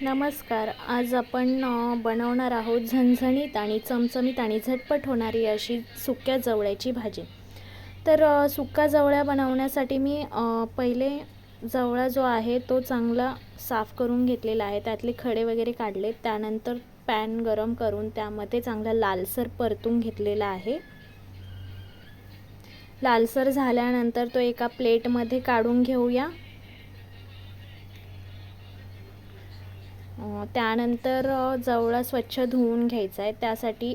नमस्कार. आज आपण बनवणार आहोत झणझणीत आणि चमचमीत आणि झटपट होणारी अशी सुक्या जवळ्याची भाजी. तर सुक्या जवळ्या बनवण्यासाठी मी पहिले जवळा जो आहे तो चांगला साफ करून घेतलेला आहे. त्यातले खडे वगैरे काढले. त्यानंतर पॅन गरम करून त्यामध्ये चांगला लालसर परतून घेतलेला आहे. लालसर झाल्यानंतर तो एका प्लेटमध्ये काढून घेऊया. त्यानंतर जवळा स्वच्छ धुवून घ्यायचा आहे. त्यासाठी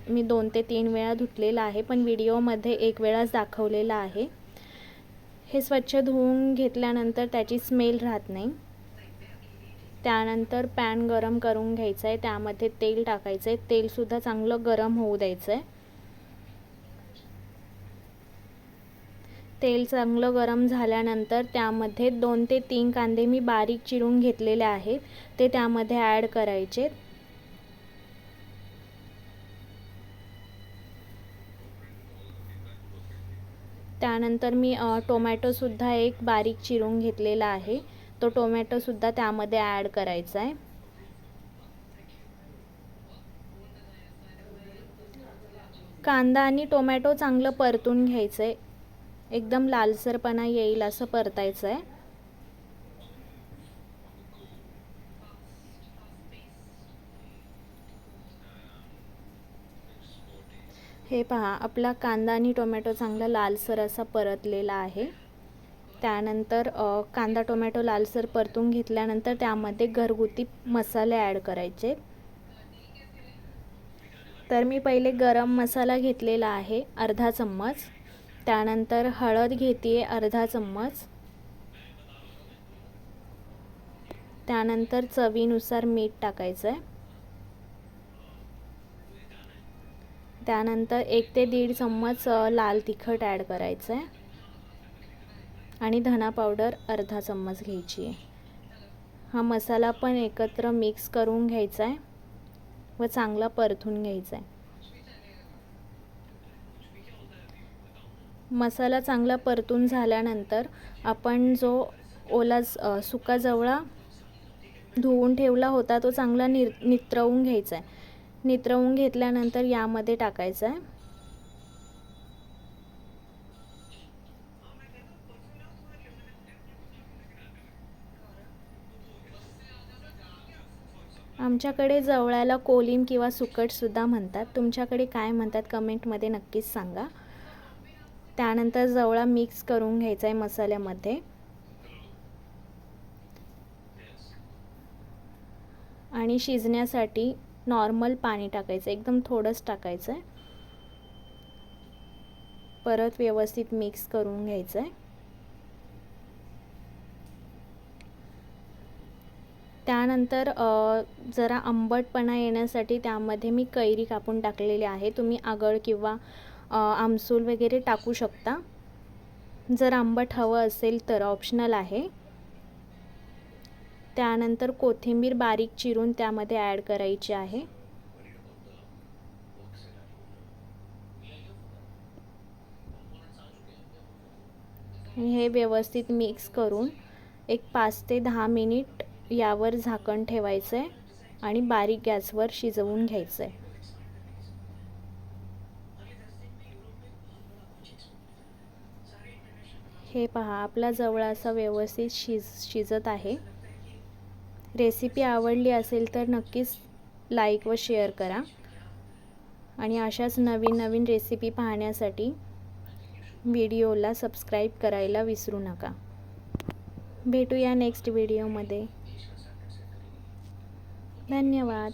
मी 2 ते 3 वेळा धुतलेला आहे, पण व्हिडिओमध्ये 1 वेळाच दाखवलेला आहे. हे स्वच्छ धुवून घेतल्यानंतर त्याची स्मेल राहत नाही. त्यानंतर पॅन गरम करून घ्यायचं आहे. त्यामध्ये तेल टाकायचं आहे. तेलसुद्धा चांगलं गरम होऊ द्यायचं आहे. तेल चांगलं गरम झाल्यानंतर त्यामध्ये 2 ते 3 कांदे मी बारीक चिरून घेतलेले आहेत, ते त्यामध्ये ॲड करायचे. त्यानंतर मी टोमॅटोसुद्धा एक बारीक चिरून घेतलेला आहे, तो टोमॅटोसुद्धा त्यामध्ये ॲड करायचा आहे. कांदा आणि टोमॅटो चांगलं परतून घ्यायचं आहे. एकदम लालसरपणा येईल असं परतायचं आहे. हे पहा, आपला कांदा आणि टोमॅटो चांगला लालसर असा परतलेला आहे. त्यानंतर कांदा टोमॅटो लालसर परतून घेतल्यानंतर त्यामध्ये घरगुती मसाले ॲड करायचे. तर मी पहिले गरम मसाला घेतलेला आहे अर्धा चम्मच. त्यानंतर हळद घेते आहे अर्धा चम्मच. त्यानंतर चवीनुसार मीठ टाकायचं आहे. त्यानंतर 1 ते 1.5 चम्मच लाल तिखट ॲड करायचं आहे आणि धना पावडर अर्धा चम्मच घ्यायची आहे. हा मसाला पण एकत्र मिक्स करून घ्यायचा आहे व चांगला परतून घ्यायचा आहे. मसाला चांगला परतून झाल्यानंतर आपण जो ओला सुका जवळा धुवून ठेवला होता तो चांगला नितरवून घ्यायचा आहे. नितरवून घेतल्यानंतर यामध्ये टाकायचा आहे. आमच्याकडे जवळ्याला कोलीम किंवा सुकटसुद्धा म्हणतात. तुमच्याकडे काय म्हणतात कमेंटमध्ये नक्कीच सांगा. त्यानंतर जवळा मिक्स करून घ्यायचा आहे मसाल्यामध्ये आणि शिजण्यासाठी नॉर्मल पाणी टाकायचं, एकदम थोडंच टाकायचं आहे. परत व्यवस्थित मिक्स करून घ्यायचं आहे. त्यानंतर जरा आंबटपणा येण्यासाठी त्यामध्ये मी कैरी कापून टाकलेली आहे. तुम्ही आगळ किंवा आमसूल वगैरे टाकू शकता, जर आंबट हवं असेल तर, ऑप्शनल आहे. त्यानंतर कोथिंबीर बारीक चिरून त्यामध्ये ॲड करायची आहे. हे व्यवस्थित मिक्स करून एक 5 ते 10 मिनिट यावर झाकण ठेवायचं आहे आणि बारीक गॅसवर शिजवून घ्यायचं आहे. हे पहा, आपला जवळा असा व्यवस्थित शिजत आहे. रेसिपी आवडली असेल तर नक्कीच लाईक व शेअर करा आणि अशाच नवीन नवीन रेसिपी पाहण्यासाठी व्हिडिओला सबस्क्राईब करायला विसरू नका. भेटूया नेक्स्ट व्हिडिओमध्ये. धन्यवाद.